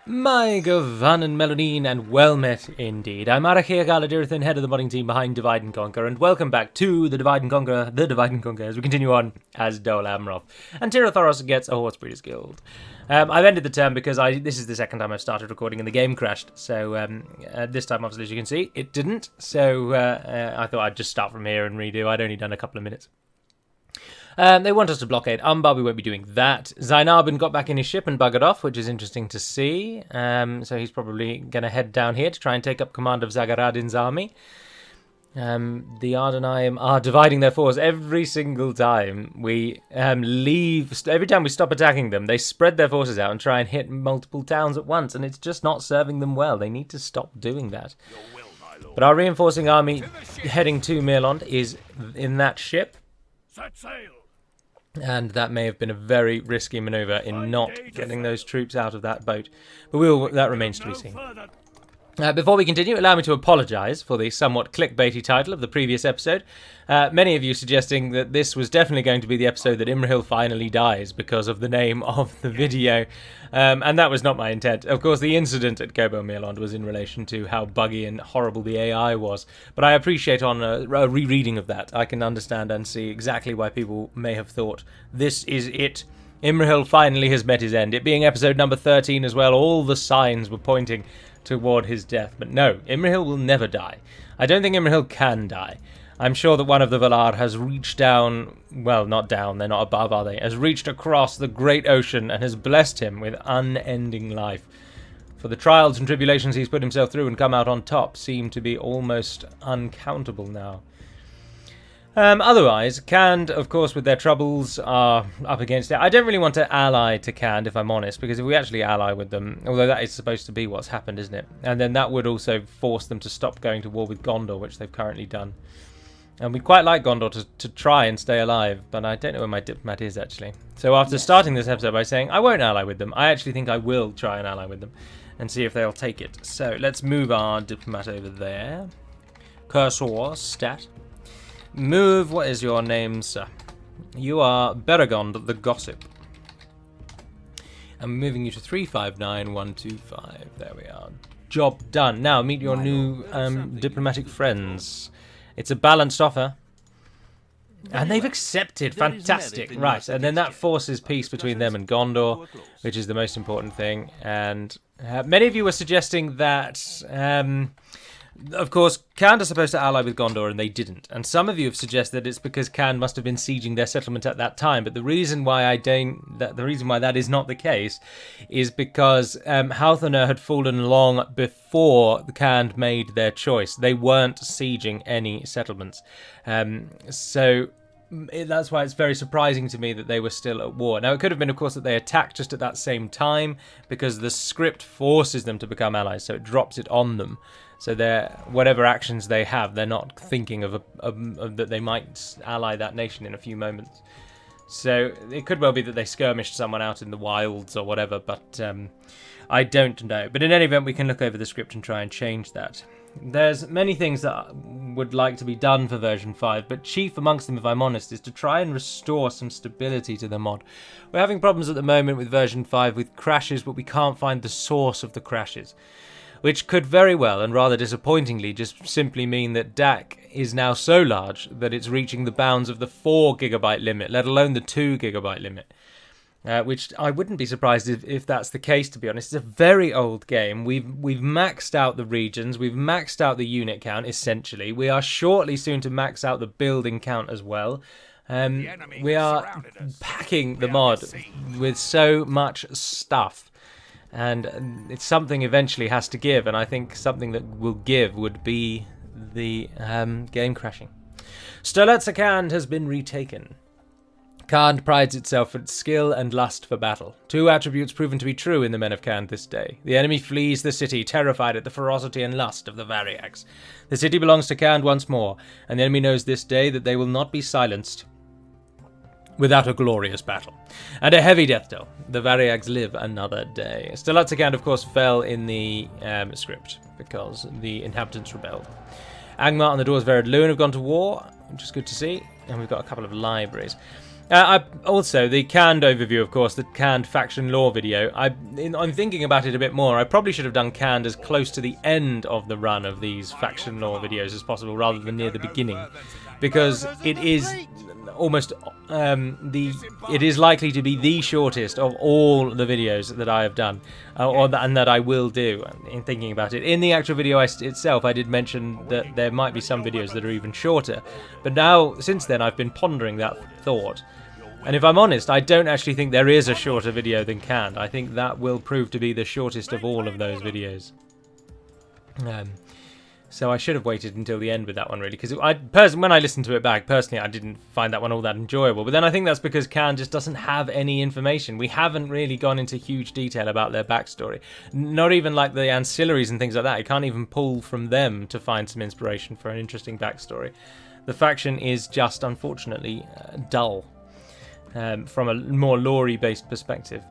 My Govan and Melodine, and well met indeed. I'm Arachia Galadirthan, head of the modding team behind Divide and Conquer, and welcome back to the Divide and Conquer, as we continue on as Dol Amroth. And Tirathoros gets a Horse Breeders Guild. I've ended the term because this is the second time I've started recording and the game crashed, so this time, obviously, as you can see, it didn't, so I thought I'd just start from here and redo. I'd only done a couple of minutes. They want us to blockade Umbar. We won't be doing that. Zainabin got back in his ship and buggered off, which is interesting to see. So he's probably going to head down here to try and take up command of Zagaradin's army. The Ardenaim are dividing their force every single time we leave. Every time we stop attacking them, they spread their forces out and try and hit multiple towns at once, and it's just not serving them well. They need to stop doing that. But our reinforcing army heading to Mirlond is in that ship. Set sail. And that may have been a very risky maneuver in not getting those troops out of that boat. But that remains to be seen. Before we continue, allow me to apologise for the somewhat clickbaity title of the previous episode. Many of you suggesting that this was definitely going to be the episode that Imrahil finally dies because of the name of the video. And that was not my intent. Of course, the incident at Gobo Mirlond was in relation to how buggy and horrible the AI was. But I appreciate on a rereading of that, I can understand and see exactly why people may have thought, this is it. Imrahil finally has met his end. It being episode number 13 as well, all the signs were pointing toward his death. But no, Imrahil will never die. I don't think Imrahil can die. I'm sure that one of the Valar has reached down, well, not down, they're not above, are they? Has reached across the great ocean and has blessed him with unending life. For the trials and tribulations he's put himself through and come out on top seem to be almost uncountable now. Otherwise, Khand, of course, with their troubles, are up against it. I don't really want to ally to Khand, if I'm honest, because if we actually ally with them, although that is supposed to be what's happened, isn't it? And then that would also force them to stop going to war with Gondor, which they've currently done. And we quite like Gondor to try and stay alive, but I don't know where my diplomat is, actually. So after starting this episode by saying, I won't ally with them, I actually think I will try and ally with them and see if they'll take it. So let's move our diplomat over there. Cursor, stat. Move, what is your name, sir? You are Beragond the Gossip. I'm moving you to 359125. There we are. Job done. Now meet your new diplomatic friends. It's a balanced offer. And they've accepted. Fantastic. Right, and then that forces peace between them and Gondor, which is the most important thing. And many of you were suggesting that... of course, Khand are supposed to ally with Gondor, and they didn't. And some of you have suggested it's because Khand must have been sieging their settlement at that time. But the reason why that is not the case is because Halthaner had fallen long before the Khand made their choice. They weren't sieging any settlements, so that's why it's very surprising to me that they were still at war. Now, it could have been, of course, that they attacked just at that same time because the script forces them to become allies, so it drops it on them. So whatever actions they have, they're not thinking of that they might ally that nation in a few moments. So it could well be that they skirmished someone out in the wilds or whatever, but I don't know. But in any event, we can look over the script and try and change that. There's many things that I would like to be done for version 5, but chief amongst them, if I'm honest, is to try and restore some stability to the mod. We're having problems at the moment with version 5 with crashes, but we can't find the source of the crashes, which could very well, and rather disappointingly, just simply mean that DaC is now so large that it's reaching the bounds of the 4 GB limit, let alone the 2 GB limit. Which I wouldn't be surprised if that's the case, to be honest. It's a very old game. We've maxed out the regions. We've maxed out the unit count, essentially. We are shortly soon to max out the building count as well. We are packing the mod with so much stuff. And it's something eventually has to give, and I think something that will give would be the game crashing. Stirletsa has been retaken. Khand prides itself for its skill and lust for battle, 2 attributes proven to be true in the men of Khand this day. The enemy flees the city, terrified at the ferocity and lust of the Variags. The city belongs to Khand once more, and the enemy knows this day that they will not be silenced without a glorious battle. And a heavy death toll. The Variags live another day. Stirletsa, of course, fell in the script because the inhabitants rebelled. Angmar and the Doors of Ered Luin have gone to war, which is good to see, and we've got a couple of libraries. Also, the canned overview, of course, the canned faction lore video. I'm thinking about it a bit more. I probably should have done canned as close to the end of the run of these faction lore videos as possible, rather than near the beginning, because it is almost it is likely to be the shortest of all the videos that I have done, and that I will do. In thinking about it, in the actual video itself, I did mention that there might be some videos that are even shorter, but now since then I've been pondering that thought. And if I'm honest, I don't actually think there is a shorter video than canned. I think that will prove to be the shortest of all of those videos. So I should have waited until the end with that one, really, because when I listened to it back, personally, I didn't find that one all that enjoyable. But then I think that's because canned just doesn't have any information. We haven't really gone into huge detail about their backstory. Not even like the ancillaries and things like that. You can't even pull from them to find some inspiration for an interesting backstory. The faction is just, unfortunately, dull. From a more lore-y based perspective.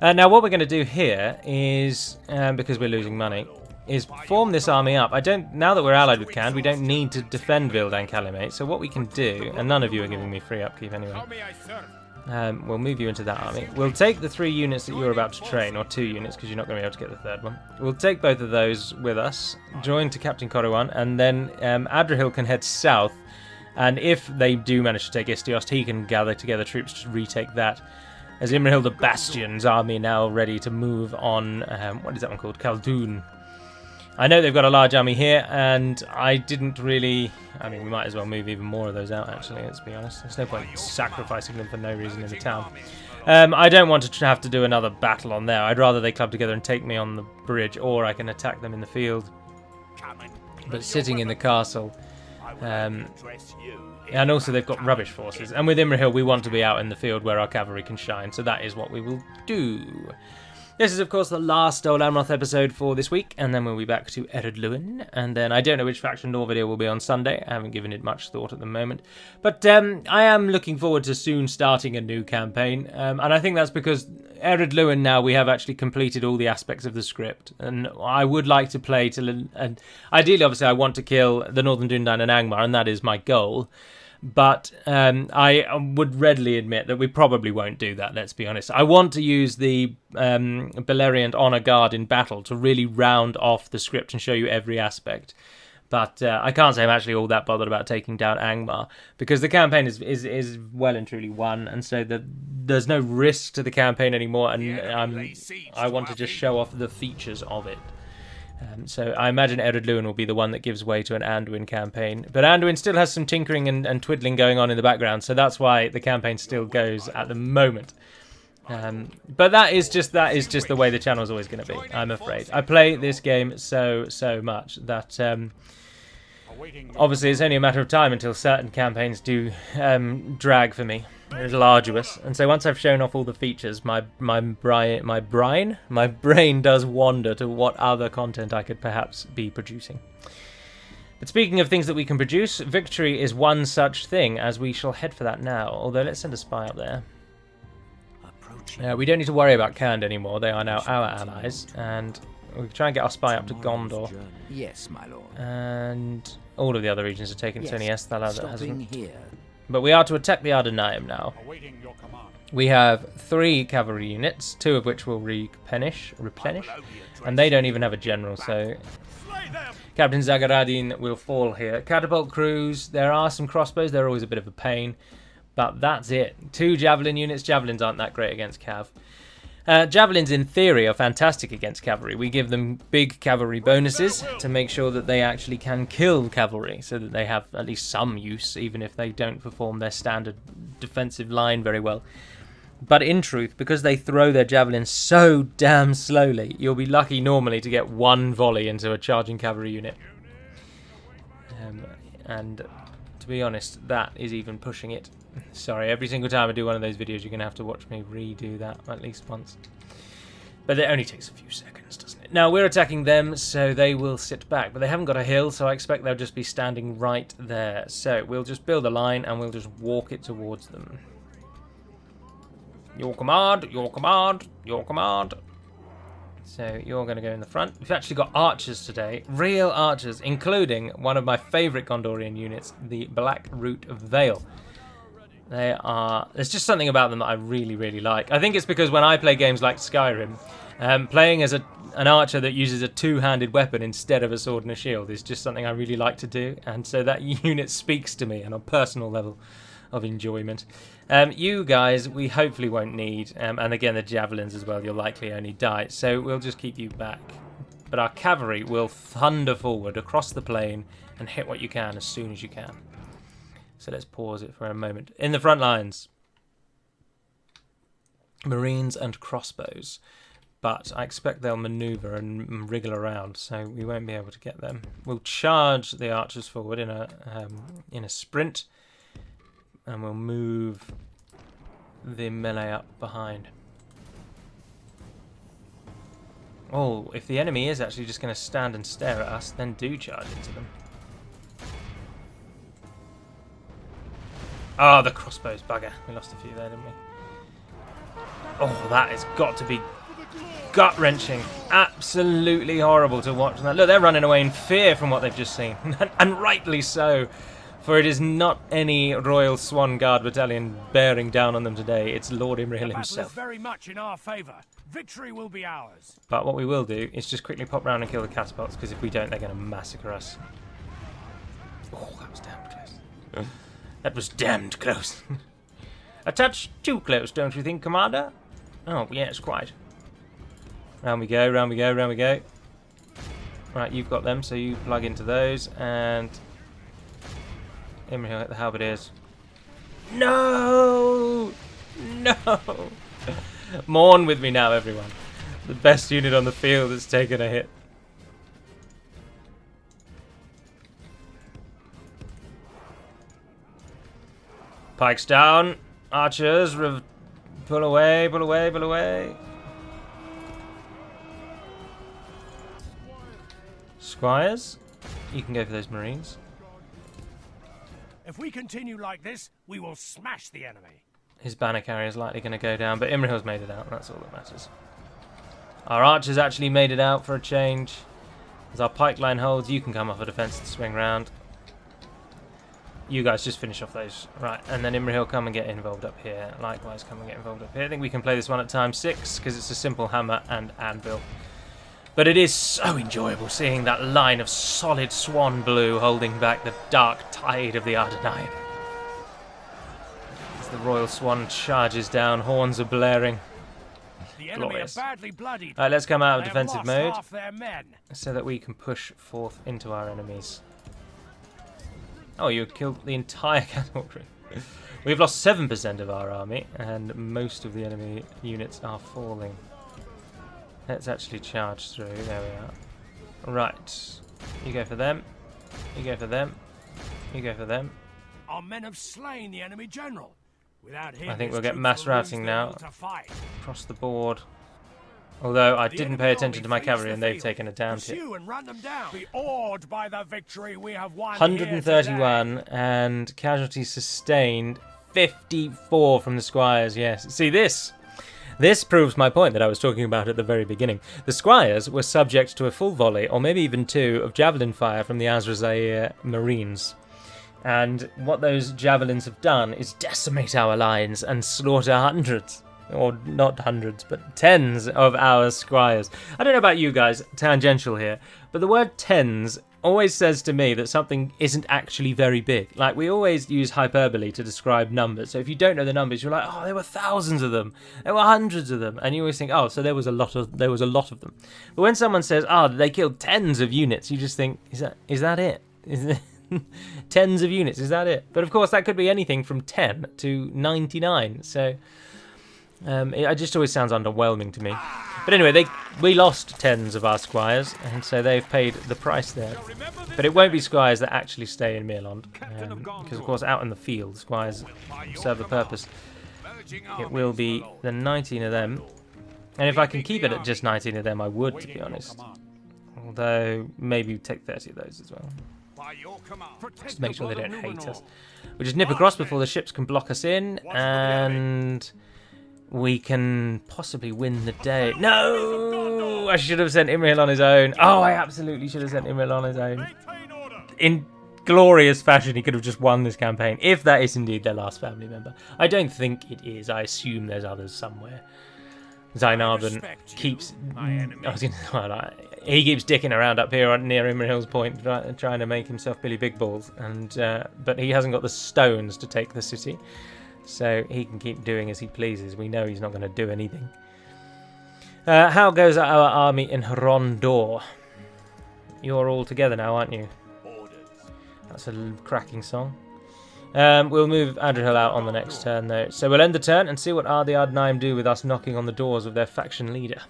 Now what we're going to do here is, because we're losing money, is form this army up. Now that we're allied with Canned, we don't need to defend Vild and Calimate, so what we can do, and none of you are giving me free upkeep anyway, we'll move you into that army. We'll take the 3 units that you're about to train, or 2 units, because you're not going to be able to get the 3rd one. We'll take both of those with us, join to Captain Cordowan, and then Adrihil can head south. And if they do manage to take Istiost, he can gather together troops to retake that. As Imrahil the Bastion's army now ready to move on, what is that one called? Khaldoon. I know they've got a large army here, and I didn't really... I mean, we might as well move even more of those out, actually, let's be honest. There's no point sacrificing them for no reason in the town. I don't want to have to do another battle on there. I'd rather they club together and take me on the bridge, or I can attack them in the field. But sitting in the castle... and also they've got rubbish forces, and with Imrahil we want to be out in the field where our cavalry can shine, so that is what we will do. This is of course the last Dol Amroth episode for this week, and then we'll be back to Ered Luin, and then I don't know which faction lore video will be on Sunday. I haven't given it much thought at the moment, but I am looking forward to soon starting a new campaign, and I think that's because Ered Luin now we have actually completed all the aspects of the script, and I would like to play till, and ideally obviously I want to kill the Northern Dúnedain and Angmar, and that is my goal. But I would readily admit that we probably won't do that, let's be honest. I want to use the Beleriand Honor Guard in battle to really round off the script and show you every aspect. But I can't say I'm actually all that bothered about taking down Angmar, because the campaign is well and truly won, and so there's no risk to the campaign anymore, and I want to just show off the features of it. So I imagine Ered Luin will be the one that gives way to an Anduin campaign. But Anduin still has some tinkering and twiddling going on in the background, so that's why the campaign still goes at the moment. But that is just the way the channel is always going to be, I'm afraid. I play this game so much that obviously it's only a matter of time until certain campaigns do drag for me. It's arduous, and so once I've shown off all the features, my brain does wander to what other content I could perhaps be producing. But speaking of things that we can produce, victory is one such thing, as we shall head for that now. Although let's send a spy up there. We don't need to worry about Khand anymore; they are now our allies, and we can try and get our spy up to Gondor. Yes, my lord. And all of the other regions are taken. It's only Esthala that hasn't. But we are to attack the Ardanaim now. We have 3 cavalry units, 2 of which will replenish, and they don't even have a general, so Captain Zagaradin will fall here. Catapult crews, there are some crossbows, they're always a bit of a pain, but that's it. 2 javelin units. Javelins aren't that great against cav. Javelins, in theory, are fantastic against cavalry. We give them big cavalry bonuses to make sure that they actually can kill cavalry, so that they have at least some use, even if they don't perform their standard defensive line very well. But in truth, because they throw their javelins so damn slowly, you'll be lucky normally to get 1 volley into a charging cavalry unit. And to be honest, that is even pushing it. Sorry, every single time I do one of those videos, you're going to have to watch me redo that at least once. But it only takes a few seconds, doesn't it? Now, we're attacking them, so they will sit back. But they haven't got a hill, so I expect they'll just be standing right there. So we'll just build a line, and we'll just walk it towards them. Your command, your command, your command. So you're going to go in the front. We've actually got archers today, real archers, including one of my favourite Gondorian units, the Black Root Vale. There's just something about them that I really, really like. I think it's because when I play games like Skyrim, playing as an archer that uses a two-handed weapon instead of a sword and a shield is just something I really like to do, and so that unit speaks to me on a personal level of enjoyment. You guys, we hopefully won't need, and again the javelins as well, you'll likely only die, so we'll just keep you back. But our cavalry will thunder forward across the plain and hit what you can as soon as you can. So let's pause it for a moment. In the front lines, Marines and crossbows. But I expect they'll manoeuvre and wriggle around, so we won't be able to get them. We'll charge the archers forward in a sprint, and we'll move the melee up behind. Oh, if the enemy is actually just going to stand and stare at us, then do charge into them. Oh, the crossbows, bugger. We lost a few there, didn't we? Oh, that has got to be gut-wrenching. Absolutely horrible to watch. Look, they're running away in fear from what they've just seen. And rightly so. For it is not any Royal Swan Guard battalion bearing down on them today. It's Lord Imrahil himself. Very much in our favour. Victory will be ours. But what we will do is just quickly pop round and kill the catapults, because if we don't, they're going to massacre us. Oh, that was damned close. That was damned close. A touch too close, don't you think, Commander? Oh, yes, quite. Round we go, round we go, round we go. Right, you've got them, so you plug into those, and Imrahil hit the halberdiers. No! No! Mourn with me now, everyone. The best unit on the field has taken a hit. Pikes down. Archers, pull away, pull away, pull away. Squires, you can go for those Marines. If we continue like this, we will smash the enemy. His banner carrier is likely going to go down, but Imrahil's made it out, and that's all that matters. Our archers actually made it out for a change. As our pike line holds, you can come off a defence and swing round. You guys just finish off those. Right, and then Imrahil come and get involved up here. Likewise, come and get involved up here. I think we can play this one at ×6, because it's a simple hammer and anvil. But it is so enjoyable seeing that line of solid swan blue holding back the dark tide of the Ardennine. As the Royal Swan charges down, horns are blaring. The enemy are badly bloodied. Alright, let's come out of They have defensive lost mode half their men. so that we can push forth into our enemies. Oh, you killed the entire cavalry. We've lost 7% of our army, and most of the enemy units are falling. Let's actually charge through. There we are. Right. You go for them. You go for them. You go for them. Our men have slain the enemy general. Without him, I think his we'll get troops mass will lose routing their now. will to fight. Across the board. Although I didn't pay enemy attention to my army cavalry flees and the they've field. taken a down hit. Pursue and run them down. Be awed by the victory we have won. 131 and casualties sustained 54 from the squires. Yes. See this? This proves my point that I was talking about at the very beginning. The squires were subject to a full volley, or maybe even two, of javelin fire from the Azrazair Marines. And what those javelins have done is decimate our lines and slaughter hundreds, or not hundreds, but tens of our squires. I don't know about you guys, tangential here, but the word tens always says to me that something isn't actually very big. Like, we always use hyperbole to describe numbers. So if you don't know the numbers, you're like, oh, there were thousands of them, there were hundreds of them, and you always think, oh, so there was a lot of them. But when someone says, oh, they killed tens of units, you just think, is that it? Is it tens of units? Is that it? But of course, that could be anything from 10 to 99. So it just always sounds underwhelming to me. But anyway, we lost tens of our squires, and so they've paid the price there. But it won't be squires that actually stay in Mirland, because of course out in the field, squires serve a purpose. It will be the 19 of them, and if I can keep it at just 19 of them, I would, to be honest. Although maybe take 30 of those as well. Just to make sure they don't hate us. We'll just nip across before the ships can block us in, and we can possibly win the day. No! I should have sent Imrahil on his own. Oh, I absolutely should have sent Imrahil on his own. glorious fashion, he could have just won this campaign, if that is indeed their last family member. I don't think it is. I assume there's others somewhere. Zainarben keeps... he keeps dicking around up here near Imrahil's Point, trying to make himself Billy Big Balls, and but he hasn't got the stones to take the city, so he can keep doing as he pleases. We know he's not going to do anything. How goes our army in Rondor? You're all together now, aren't you? That's a cracking song. We'll move Adrian out on the next turn, though. So we'll end the turn and see what the Ardnaim do with us knocking on the doors of their faction leader.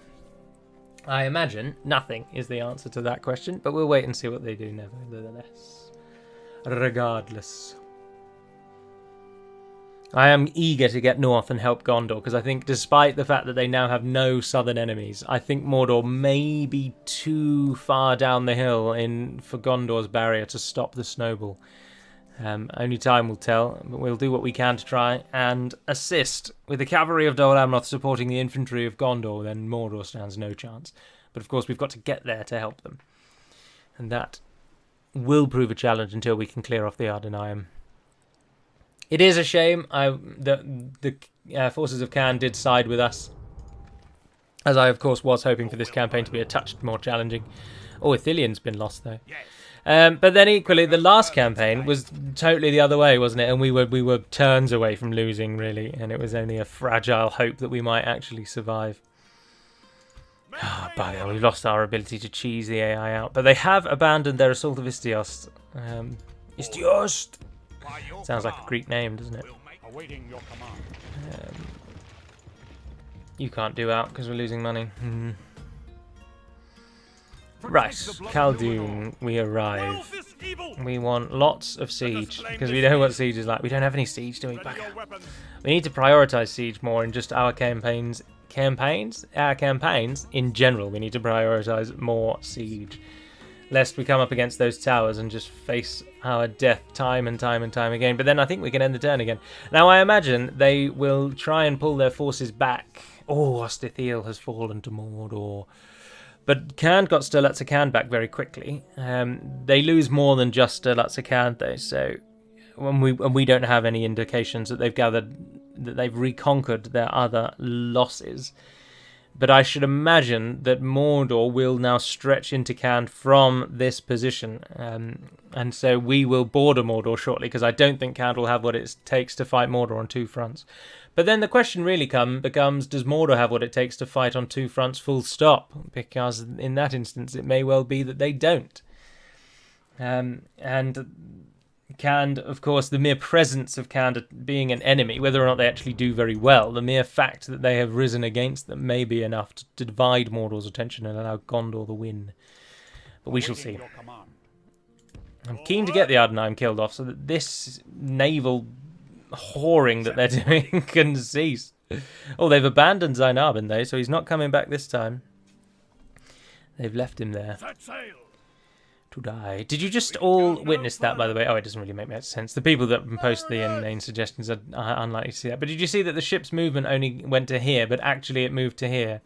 I imagine nothing is the answer to that question, but we'll wait and see what they do nevertheless. Regardless. I am eager to get north and help Gondor, because I think despite the fact that they now have no southern enemies, I think Mordor may be too far down the hill for Gondor's barrier to stop the snowball. Only time will tell, but we'll do what we can to try and assist. With the cavalry of Dol Amroth supporting the infantry of Gondor, then Mordor stands no chance. But of course we've got to get there to help them. And that will prove a challenge until we can clear off the Ardnaim. It is a shame the forces of Khan did side with us, as I of course was hoping for this campaign to be a touch more challenging. Oh, Ithilion's been lost though. But then equally, the last campaign was totally the other way, wasn't it? And we were turns away from losing, really, and it was only a fragile hope that we might actually survive. Oh, bugger, we've lost our ability to cheese the AI out, but they have abandoned their assault of Istiost. Istiost! Sounds like a Greek name, doesn't it? You can't do out because we're losing money. Right, Khaldoon, we arrive. We want lots of siege, because we know what siege is like. We don't have any siege, do we? Bugger. We need to prioritise siege more in just our campaigns. Our campaigns, in general, we need to prioritise more siege. Lest we come up against those towers and just face our death time and time and time again. But then I think we can end the turn again. Now, I imagine they will try and pull their forces back. Oh, Ostithiel has fallen to Mordor. But Khan got Sturlutza Khan back very quickly. They lose more than just Sturlutza Khan, though. So when we don't have any indications that they've reconquered their other losses. But I should imagine that Mordor will now stretch into Khan from this position. And so we will border Mordor shortly, because I don't think Khan will have what it takes to fight Mordor on two fronts. But then the question really becomes, does Mordor have what it takes to fight on two fronts full stop? Because in that instance, it may well be that they don't. And Khan, of course, the mere presence of Khan being an enemy, whether or not they actually do very well, the mere fact that they have risen against them may be enough to divide Mordor's attention and allow Gondor the win. But we shall see. I'm keen to get the Ardnaim killed off so that this naval whoring that they're doing can cease. Oh, they've abandoned Zainarben though, so he's not coming back this time. They've left him there to die. Did you just all witness that, by the way? Oh, it doesn't really make much sense. The people that post the inane suggestions are unlikely to see that. But did you see that the ship's movement only went to here, but actually it moved to here?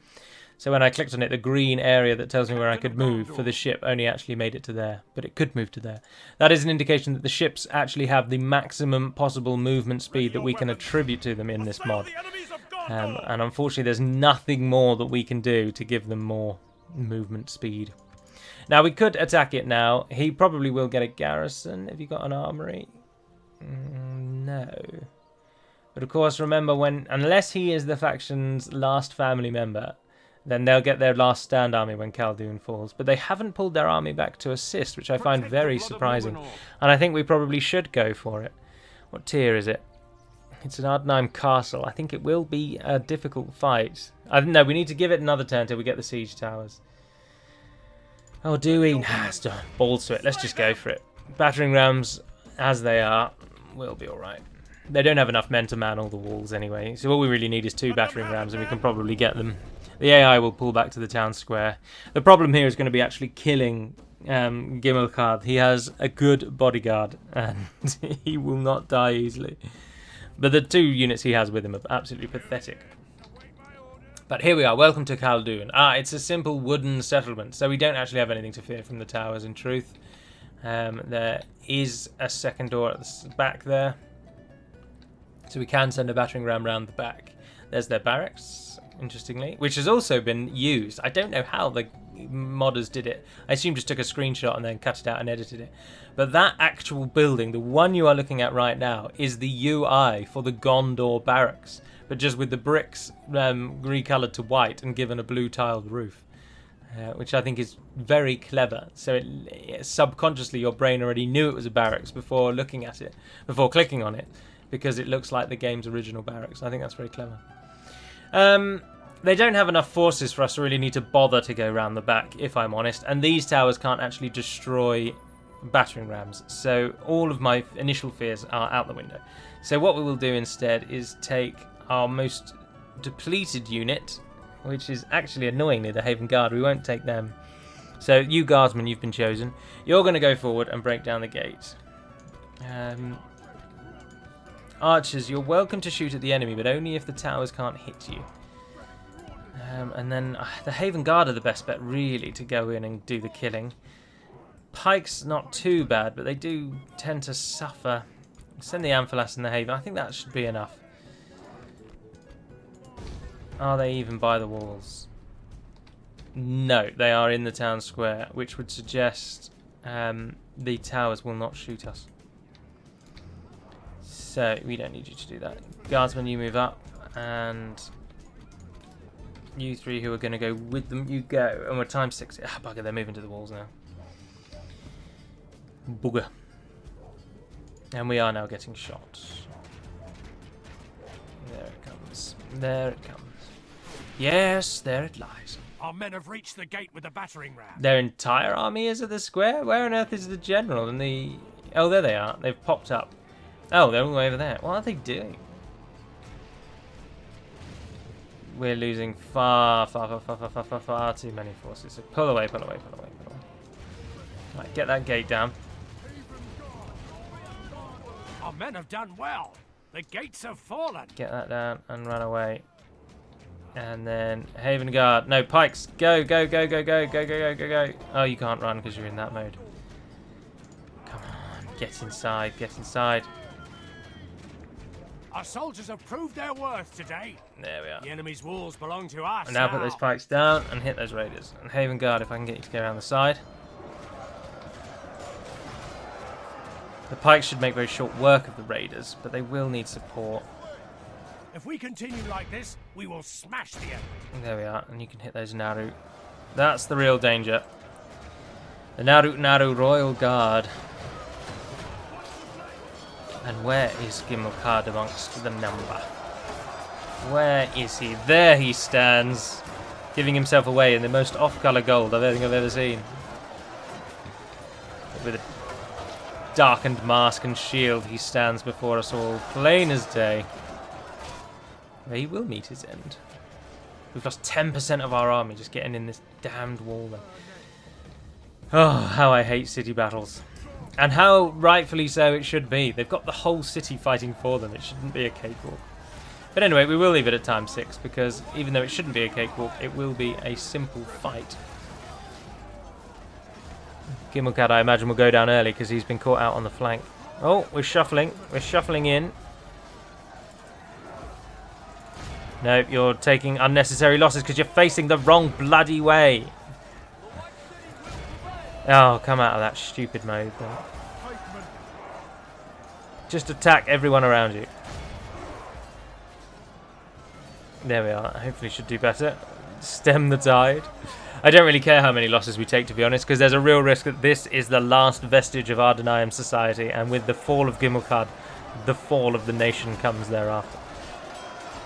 So when I clicked on it, the green area that tells me where I could move for the ship only actually made it to there, but it could move to there. That is an indication that the ships actually have the maximum possible movement speed that we can attribute to them in this mod. And unfortunately, there's nothing more that we can do to give them more movement speed. Now, we could attack it now. He probably will get a garrison if he got an armory. No. But of course, remember, unless he is the faction's last family member, then they'll get their last stand army when Khaldoon falls. But they haven't pulled their army back to assist, which I find very surprising. And I think we probably should go for it. What tier is it? It's an Ardnaim castle. I think it will be a difficult fight. No, we need to give it another turn till we get the siege towers. Oh, do we? Nah, balls to it. Let's just go for it. Battering rams, as they are, will be alright. They don't have enough men to man all the walls anyway. So all we really need is 2 battering rams and we can probably get them. The AI will pull back to the town square. The problem here is going to be actually killing Gimmelkard. He has a good bodyguard and he will not die easily. But the 2 units he has with him are absolutely pathetic. But here we are. Welcome to Khaldoon. It's a simple wooden settlement, so we don't actually have anything to fear from the towers, in truth. There is a second door at the back there, so we can send a battering ram round the back. There's their barracks, interestingly, which has also been used. I don't know how the modders did it. I assume just took a screenshot and then cut it out and edited it. But that actual building, the one you are looking at right now, is the UI for the Gondor barracks, but just with the bricks recoloured to white and given a blue tiled roof. Which I think is very clever. So subconsciously your brain already knew it was a barracks before looking at it, before clicking on it, because it looks like the game's original barracks. I think that's very clever. They don't have enough forces for us to really need to bother to go around the back, if I'm honest, and these towers can't actually destroy battering rams, so all of my initial fears are out the window. So what we will do instead is take our most depleted unit, which is actually annoyingly the Haven Guard. We won't take them. So you guardsmen, you've been chosen. You're going to go forward and break down the gate. Archers, you're welcome to shoot at the enemy, but only if the towers can't hit you. And then the Haven Guard are the best bet, really, to go in and do the killing. Pikes, not too bad, but they do tend to suffer. Send the Amphalas and the Haven. I think that should be enough. Are they even by the walls? No, they are in the town square, which would suggest the towers will not shoot us. So we don't need you to do that. Guardsmen, you move up, and you three who are going to go with them, you go. And we're times 6. Ah, bugger, they're moving to the walls now. Bugger. And we are now getting shot. There it comes. There it comes. Yes, there it lies. Our men have reached the gate with the battering ram. Their entire army is at the square? Where on earth is the general and the... Oh, there they are. They've popped up. Oh, they're all the way over there. What are they doing? We're losing far too many forces. So pull away, pull away, pull away, pull away. Right, get that gate down. Our men have done well. The gates have fallen. Get that down and run away. And then Haven Guard. No, pikes. Go, go, go, go, go, go, go, go, go, go. Oh, you can't run because you're in that mode. Come on, get inside, get inside. Our soldiers have proved their worth today. There we are. The enemy's walls belong to us. And now put those pikes down and hit those raiders. And Haven Guard, if I can get you to go around the side. The pikes should make very short work of the raiders, but they will need support. If we continue like this, we will smash the enemy. There we are, and you can hit those Naru. That's the real danger. The Naru Royal Guard. And where is Gimmelcard amongst the number? Where is he? There he stands, giving himself away in the most off-colour gold I think I've ever seen. With a darkened mask and shield, he stands before us all, plain as day. He will meet his end. We've lost 10% of our army just getting in this damned wall then. Oh, how I hate city battles. And how rightfully so it should be. They've got the whole city fighting for them. It shouldn't be a cakewalk. But anyway, we will leave it at time 6 because even though it shouldn't be a cakewalk, it will be a simple fight. Gimmelcad, I imagine, will go down early because he's been caught out on the flank. Oh, we're shuffling. We're shuffling in. No, you're taking unnecessary losses because you're facing the wrong bloody way. Oh, come out of that stupid mode then. Just attack everyone around you. There we are. Hopefully should do better. Stem the tide. I don't really care how many losses we take, to be honest, because there's a real risk that this is the last vestige of Ardenheim society, and with the fall of Gimmelcard, the fall of the nation comes thereafter.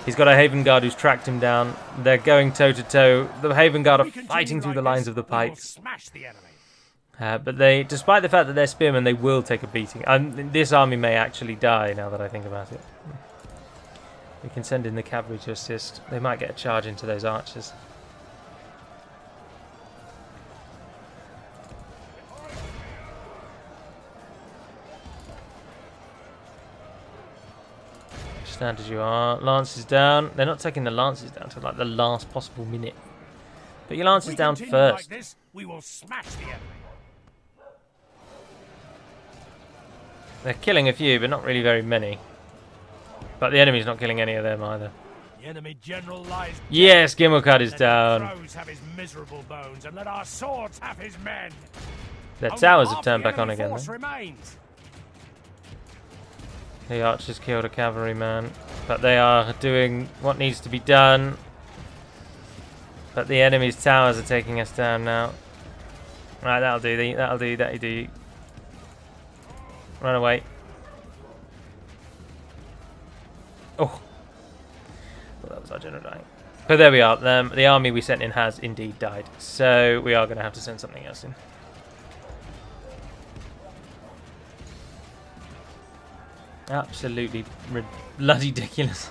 He's got a Haven Guard who's tracked him down. They're going toe-to-toe. The Haven Guard are fighting through the lines of the pikes. But they, despite the fact that they're spearmen, they will take a beating. This army may actually die now that I think about it. We can send in the cavalry to assist. They might get a charge into those archers. Stand as you are. Lances down. They're not taking the lances down until like the last possible minute. But your lances down first. Like this, we will smash the enemy. They're killing a few, but not really very many. But the enemy's not killing any of them either. The enemy general lies. Yes, Gimmelcut is Let down. the crows have his miserable bones, and let our swords have his men. Their Only towers half have turned the back on enemy again. force Though. remains. The archers killed a cavalryman, but they are doing what needs to be done. But the enemy's towers are taking us down now. Right, that'll do. That'll do. Run away. Oh. Well, that was our general dying. But there we are. The army we sent in has indeed died. So we are going to have to send something else in. Absolutely bloody ridiculous.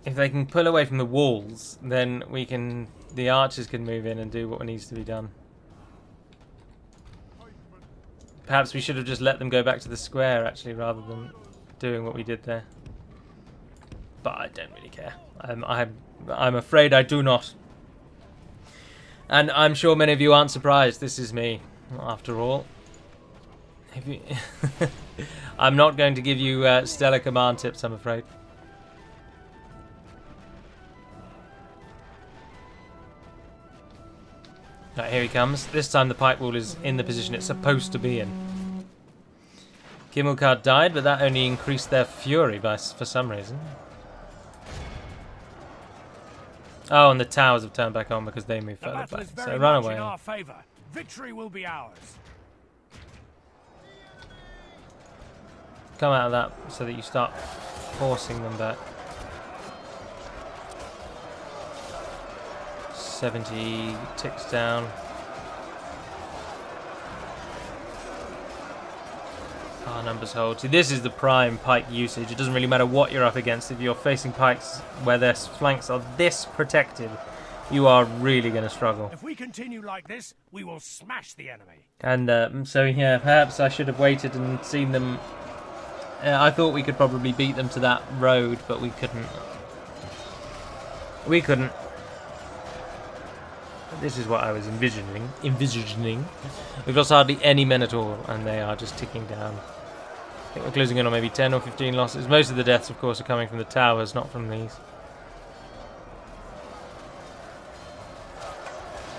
If they can pull away from the walls, then the archers can move in and do what needs to be done. Perhaps we should have just let them go back to the square, actually, rather than doing what we did there. But I don't really care. I'm afraid I do not. And I'm sure many of you aren't surprised. This is me, after all. I'm not going to give you stellar command tips, I'm afraid. Right, here he comes. This time the pike wall is in the position it's supposed to be in. Gimmelcut died, but that only increased their fury for some reason. Oh, and the towers have turned back on because they moved further back. So run away. In our favor. Victory will be ours. Come out of that so that you start forcing them back. 70 ticks down. Our numbers hold. See, this is the prime pike usage. It doesn't really matter what you're up against. If you're facing pikes where their flanks are this protected, you are really going to struggle. If we continue like this, we will smash the enemy. And so, yeah, perhaps I should have waited and seen them. I thought we could probably beat them to that road, but we couldn't. We couldn't. This is what I was envisioning. We've lost hardly any men at all, and they are just ticking down. I think we're closing in on maybe 10 or 15 losses. Most of the deaths, of course, are coming from the towers, not from these.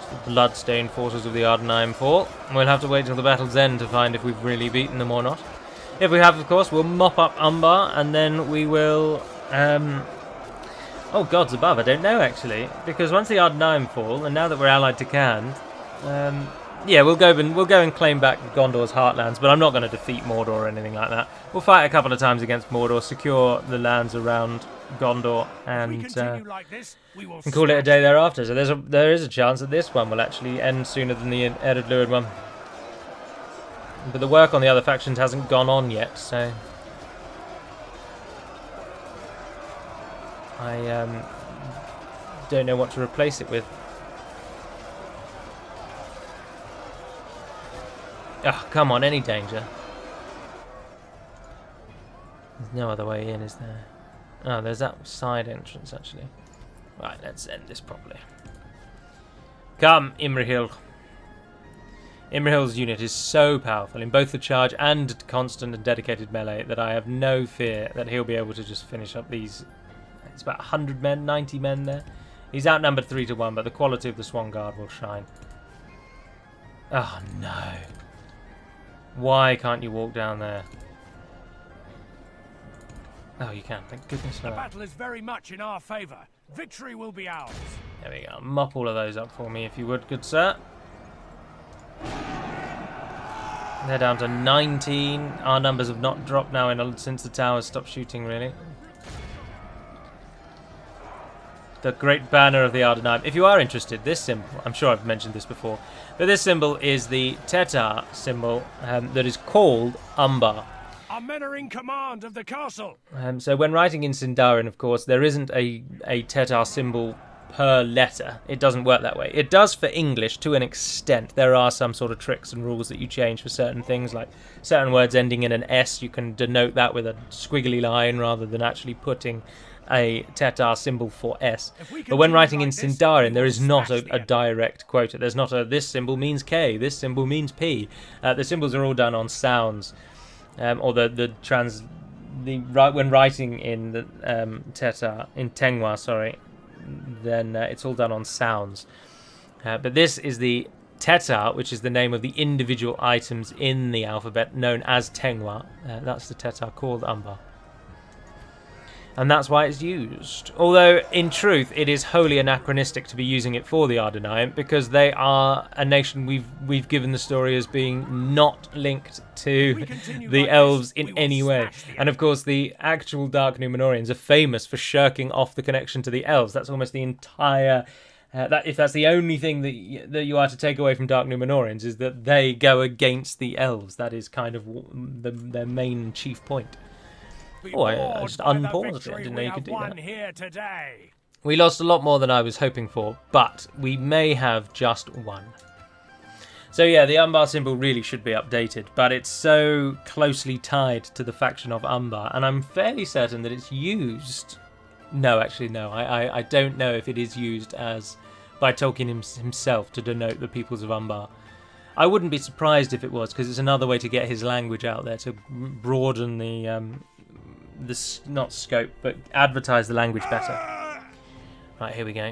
The blood-stained forces of the Ardenheim fall. We'll have to wait till the battle's end to find if we've really beaten them or not. If we have, of course, we'll mop up Umbar, and then we will... Oh, gods above, I don't know, actually. Because once the Ardenheim fall, and now that we're allied to Khand, yeah, we'll go and claim back Gondor's heartlands, but I'm not going to defeat Mordor or anything like that. We'll fight a couple of times against Mordor, secure the lands around Gondor, and call it a day thereafter. So there is a chance that this one will actually end sooner than the Ered Luin one. But the work on the other factions hasn't gone on yet, so... I don't know what to replace it with. Oh, come on, any danger. There's no other way in, is there? Oh, there's that side entrance, actually. Right, let's end this properly. Come, Imrahil. Imrahil's unit is so powerful in both the charge and constant and dedicated melee that I have no fear that he'll be able to just finish up these... It's about 100 men, 90 men there. He's outnumbered 3-1, but the quality of the Swan Guard will shine. Oh, no. Why can't you walk down there? Oh, you can. Thank goodness for that. The battle is very much in our favour. Victory will be ours. There we go. Mop all of those up for me, if you would, good sir. They're down to 19. Our numbers have not dropped now since the towers stopped shooting, really. The great banner of the Ardenheim. If you are interested, this symbol, I'm sure I've mentioned this before, but this symbol is the Tetar symbol that is called Umbar. Our men are in command of the castle. So when writing in Sindarin, of course, there isn't a Tetar symbol per letter. It doesn't work that way. It does for English to an extent. There are some sort of tricks and rules that you change for certain things, like certain words ending in an S, you can denote that with a squiggly line rather than actually putting a Tetar symbol for S. But when writing in Sindarin, there is not a direct quota. There's not a this symbol means K, this symbol means P. The symbols are all done on sounds, or when writing in the Tetar, in Tengwa, sorry, then it's all done on sounds. But this is the Tetar, which is the name of the individual items in the alphabet, known as Tengwa. That's the Tetar called Umbar. And that's why it's used. Although, in truth, it is wholly anachronistic to be using it for the Ardenaim, because they are a nation we've given the story as being not linked to the elves in any way. And of course, the actual Dark Numenorians are famous for shirking off the connection to the elves. That's almost the entire... if that's the only thing that you are to take away from Dark Numenorians, is that they go against the elves. That is kind of their main chief point. Oh, I just unpaused it. I didn't know you could do that. We lost a lot more than I was hoping for, but we may have just won. So yeah, the Umbar symbol really should be updated, but it's so closely tied to the faction of Umbar, and I'm fairly certain that it's used... No, actually, no. I don't know if it is used as by Tolkien himself to denote the peoples of Umbar. I wouldn't be surprised if it was, because it's another way to get his language out there, to broaden the not scope, but advertise the language better. Right, here we go.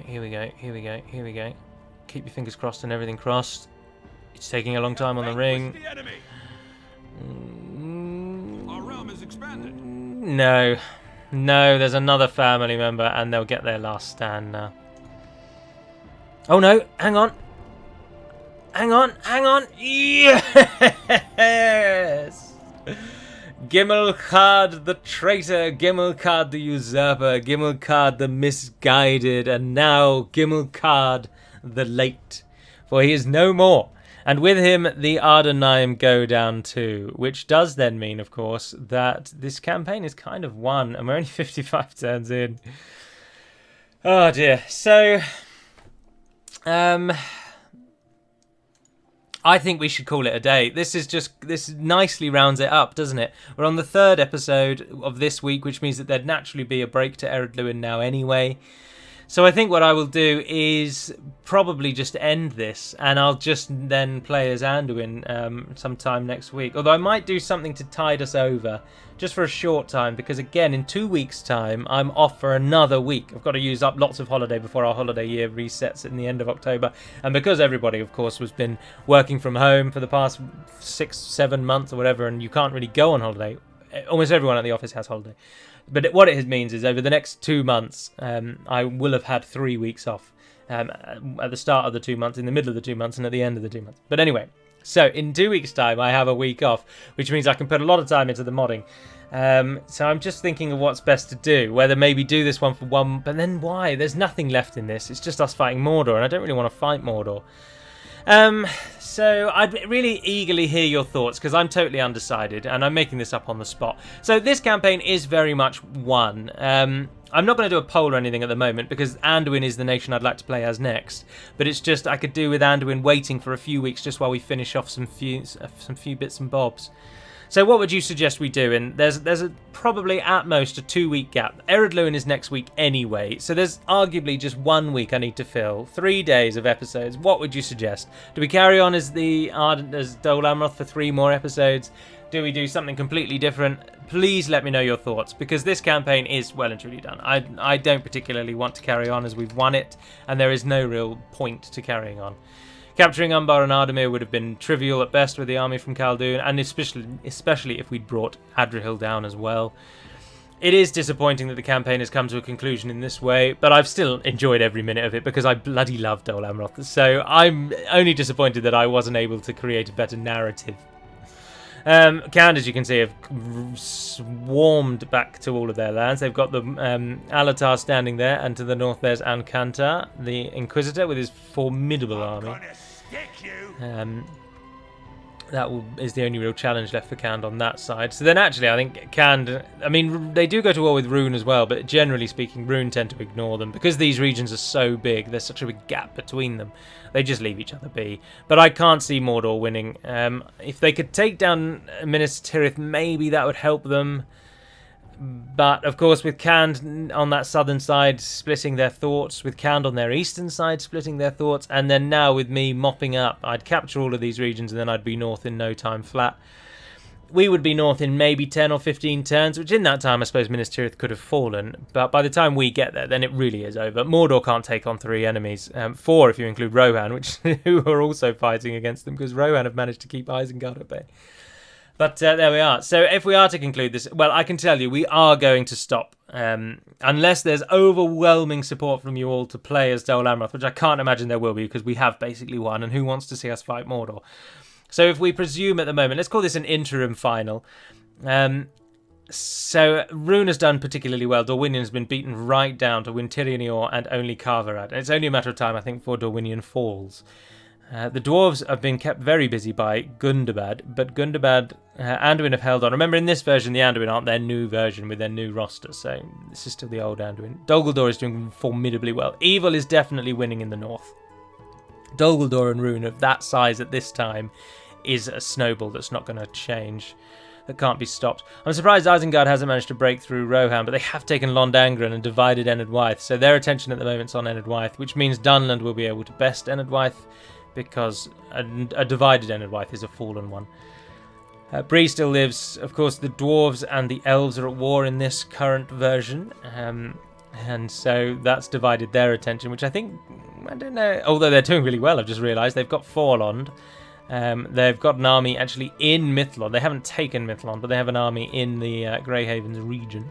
Keep your fingers crossed and everything crossed. It's taking a long time on the ring. Our realm is expanded. No, there's another family member, and they'll get their last stand now. Oh no, hang on. Yes! Gimmelkard the traitor, Gimmelkard the usurper, Gimmelkard the misguided, and now Gimmelkard the late. For he is no more. And with him, the Ardenaim go down too, which does then mean, of course, that this campaign is kind of won, and we're only 55 turns in. Oh dear. So, I think we should call it a day. This nicely rounds it up, doesn't it? We're on the 3rd episode of this week, which means that there'd naturally be a break to Ered Luin now anyway. So I think what I will do is probably just end this, and I'll just then play as Anduin sometime next week. Although I might do something to tide us over, just for a short time, because again, in 2 weeks' time, I'm off for another week. I've got to use up lots of holiday before our holiday year resets in the end of October. And because everybody, of course, has been working from home for the past 6-7 months or whatever, and you can't really go on holiday, almost everyone at the office has holiday. But what it means is over the next 2 months, I will have had 3 weeks off at the start of the 2 months, in the middle of the 2 months, and at the end of the 2 months. But anyway, so in 2 weeks' time, I have a week off, which means I can put a lot of time into the modding. So I'm just thinking of what's best to do, whether maybe do this one for one, but then why? There's nothing left in this. It's just us fighting Mordor, and I don't really want to fight Mordor. So I'd really eagerly hear your thoughts, because I'm totally undecided, and I'm making this up on the spot. So this campaign is very much won. I'm not going to do a poll or anything at the moment, because Anduin is the nation I'd like to play as next. But it's just I could do with Anduin waiting for a few weeks just while we finish off some few bits and bobs. So what would you suggest we do? And there's probably at most a 2-week gap. Ered Luin is next week anyway, so there's arguably just 1 week I need to fill. 3 days of episodes. What would you suggest? Do we carry on as Dol Amroth for 3 more episodes? Do we do something completely different? Please let me know your thoughts, because this campaign is well and truly done. I don't particularly want to carry on, as we've won it, and there is no real point to carrying on. Capturing Umbar and Ardamir would have been trivial at best with the army from Khaldoon, and especially if we'd brought Adrihil down as well. It is disappointing that the campaign has come to a conclusion in this way, but I've still enjoyed every minute of it because I bloody love Dol Amroth, so I'm only disappointed that I wasn't able to create a better narrative. Khand, as you can see, have swarmed back to all of their lands. They've got the Alatar standing there, and to the north there's Ankantar, the Inquisitor, with his formidable army. is the only real challenge left for Khand on that side. So then actually I think Khand, I mean, they do go to war with Rune as well, but generally speaking, Rune tend to ignore them. Because these regions are so big, there's such a big gap between them. They just leave each other be. But I can't see Mordor winning. If they could take down Minas Tirith, maybe that would help them. But, of course, with Khand on that southern side splitting their thoughts, with Khand on their eastern side splitting their thoughts, and then now with me mopping up, I'd capture all of these regions and then I'd be north in no time flat. We would be north in maybe 10 or 15 turns, which in that time I suppose Minas Tirith could have fallen. But by the time we get there, then it really is over. Mordor can't take on 3 enemies. 4 if you include Rohan, who are also fighting against them, because Rohan have managed to keep Isengard at bay. But there we are. So if we are to conclude this, well, I can tell you we are going to stop. Unless there's overwhelming support from you all to play as Dol Amroth, which I can't imagine there will be because we have basically won, and who wants to see us fight Mordor? So if we presume at the moment, let's call this an interim final. So Rune has done particularly well. Dorwinion has been beaten right down to win Tirion and only Carverad. And it's only a matter of time, I think, before Dorwinion falls. The dwarves have been kept very busy by Gundabad, but Gundabad, Anduin have held on. Remember, in this version, the Anduin aren't their new version with their new roster, so this is still the old Anduin. Dol Guldur is doing formidably well. Evil is definitely winning in the north. Dol Guldur and Rune of that size at this time is a snowball that's not going to change, that can't be stopped. I'm surprised Isengard hasn't managed to break through Rohan, but they have taken Londangren and divided Enid Wythe, so their attention at the moment's on Enid Wythe, which means Dunland will be able to best Enid Wythe, because a divided Enid Wythe is a fallen one. Bree still lives. Of course, the dwarves and the elves are at war in this current version, and so that's divided their attention, which I think, I don't know, although they're doing really well, I've just realised. They've got Forlond. They've got an army actually in Mithlond. They haven't taken Mithlond, but they have an army in the Greyhavens region.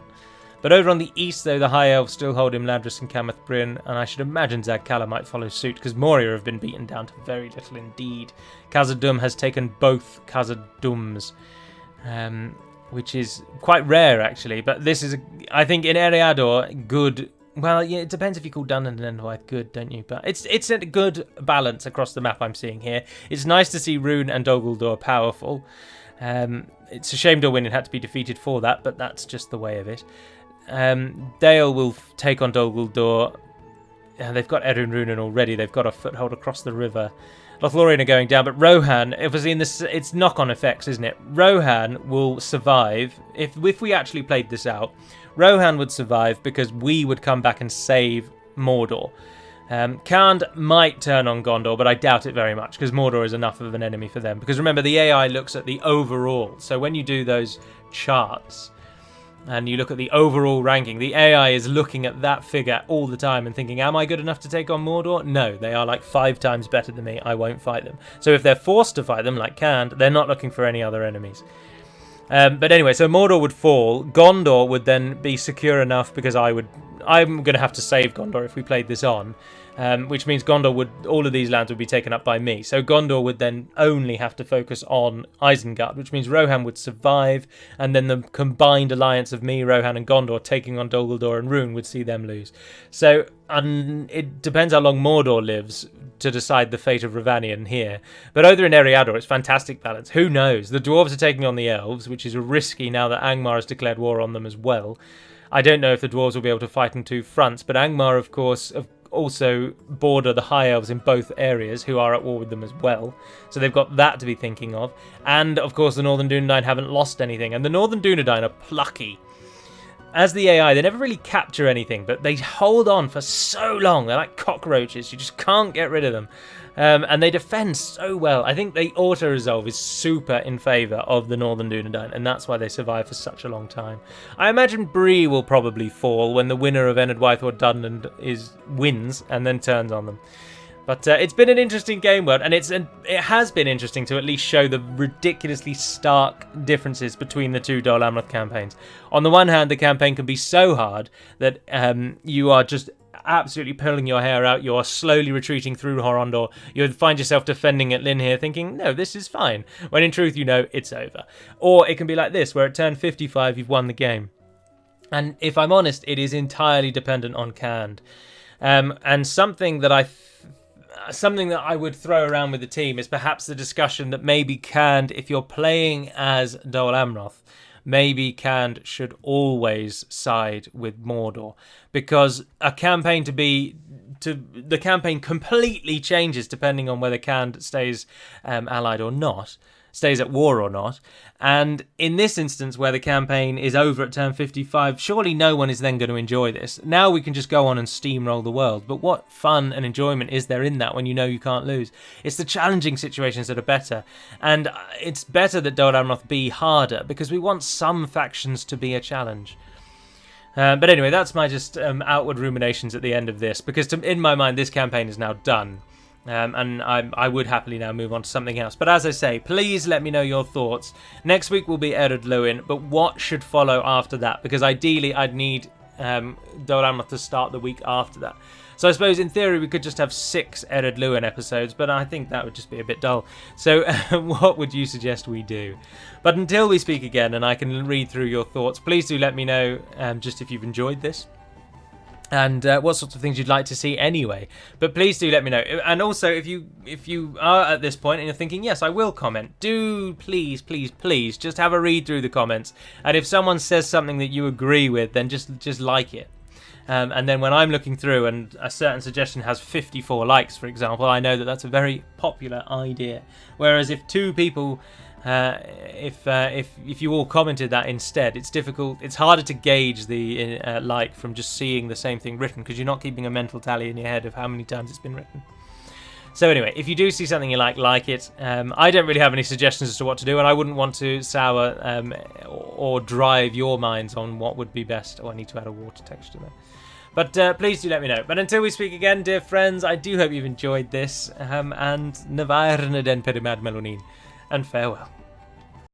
But over on the east, though, the High Elves still hold Imladris and Camath Bryn, and I should imagine Zagkala might follow suit, because Moria have been beaten down to very little indeed. Khazad-dûm has taken both Khazad-dûms, which is quite rare, actually. But this is, I think, in Eriador, good. Well, yeah, it depends if you call Dunland and Enidwaith good, don't you? But it's a good balance across the map I'm seeing here. It's nice to see Rune and Dol Guldur powerful. It's a shame Dorwinion had to be defeated for that, but that's just the way of it. Dale will take on Dol Guldur. They've got Erin Runen already. They've got a foothold across the river. Lothlorien are going down, but Rohan, obviously in this, it's knock-on effects, isn't it? Rohan will survive. If we actually played this out, Rohan would survive because we would come back and save Mordor. Khand might turn on Gondor, but I doubt it very much because Mordor is enough of an enemy for them. Because remember, the AI looks at the overall. So when you do those charts and you look at the overall ranking, the AI is looking at that figure all the time and thinking, am I good enough to take on Mordor? No, they are like 5 times better than me. I won't fight them. So if they're forced to fight them, like Khand, they're not looking for any other enemies. But anyway, so Mordor would fall. Gondor would then be secure enough because I'm going to have to save Gondor if we played this on. Which means all of these lands would be taken up by me. So Gondor would then only have to focus on Isengard, which means Rohan would survive, and then the combined alliance of me, Rohan, and Gondor taking on Dol Guldur and Rune would see them lose. So it depends how long Mordor lives to decide the fate of Ravanion here. But over in Eriador, it's fantastic balance. Who knows? The dwarves are taking on the elves, which is risky now that Angmar has declared war on them as well. I don't know if the dwarves will be able to fight on 2 fronts, but Angmar, of course, also border the High Elves in both areas, who are at war with them as well. So they've got that to be thinking of. And, of course, the Northern Dunedain haven't lost anything. And the Northern Dunedain are plucky. As the AI, they never really capture anything, but they hold on for so long. They're like cockroaches. You just can't get rid of them. And they defend so well. I think the auto-resolve is super in favour of the Northern Dunedain, and that's why they survive for such a long time. I imagine Bree will probably fall when the winner of Enid Wythe or Dunland wins and then turns on them. But it's been an interesting game world, and it has been interesting to at least show the ridiculously stark differences between the 2 Dol Amroth campaigns. On the one hand, the campaign can be so hard that you are just absolutely pulling your hair out. You're slowly retreating through Horondor. You'll find yourself defending at Linhir thinking, no, this is fine, when in truth you know it's over. Or it can be like this, where at turn 55 you've won the game. And if I'm honest, it is entirely dependent on Khand. And something that something that I would throw around with the team is perhaps the discussion that maybe Canned, if you're playing as Dol Amroth, maybe Canned should always side with Mordor, because the campaign completely changes depending on whether Canned stays allied or not, stays at war or not. And in this instance, where the campaign is over at turn 55, surely no one is then going to enjoy this. Now we can just go on and steamroll the world, but what fun and enjoyment is there in that when you know you can't lose? It's the challenging situations that are better, and it's better that Dol Amroth be harder, because we want some factions to be a challenge. But anyway, that's my just outward ruminations at the end of this, because in my mind this campaign is now done. And I would happily now move on to something else. But as I say, please let me know your thoughts. Next week will be Ered Luin, but what should follow after that? Because ideally I'd need Dol Amroth to start the week after that. So I suppose in theory we could just have 6 Ered Luin episodes, but I think that would just be a bit dull. So what would you suggest we do? But until we speak again and I can read through your thoughts, please do let me know just if you've enjoyed this. And what sorts of things you'd like to see anyway. But please do let me know. And also, if you are at this point and you're thinking, yes, I will comment, do please just have a read through the comments. And if someone says something that you agree with, then just like it. And then when I'm looking through and a certain suggestion has 54 likes, for example, I know that that's a very popular idea. Whereas if 2 people... if you all commented that instead, it's difficult. It's harder to gauge the like from just seeing the same thing written, because you're not keeping a mental tally in your head of how many times it's been written. So anyway, if you do see something you like it. I don't really have any suggestions as to what to do, and I wouldn't want to sour or drive your minds on what would be best. Oh, I need to add a water texture there. But please do let me know. But until we speak again, dear friends, I do hope you've enjoyed this. And Navair na den perimad melonin. And farewell.